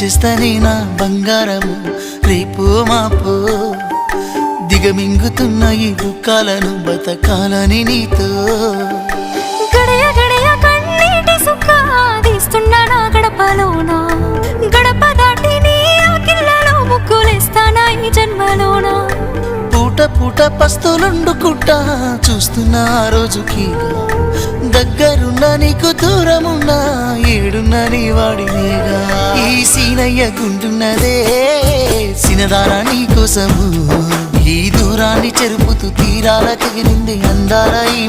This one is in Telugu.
చేస్తానే నా బంగారము రేపు మాపో దిగమింగుతున్న ఈ దుఃఖాలను బతకాలని నీతో గడయ గడయ కన్నీటి సుఖ తీస్తున్నా నా గడపలోనా గడప దాటి నీ ఆకిళ్ళలో ముగ్గులేస్తానా ఈ జన్మలోనా పూట పూట పస్తులుండుకుంటా చూస్తున్నా ఆ రోజుకి దగ్గరున్నా నీకు దూరమున్నా ఏడున్నా నీ వాడినేగా ఈ సీనయ్య గుంటున్నదే సినదారా నీ కోసము ఈ దూరాన్ని చెరుపుతూ తీరాల తెగిరింది అందాల ఈ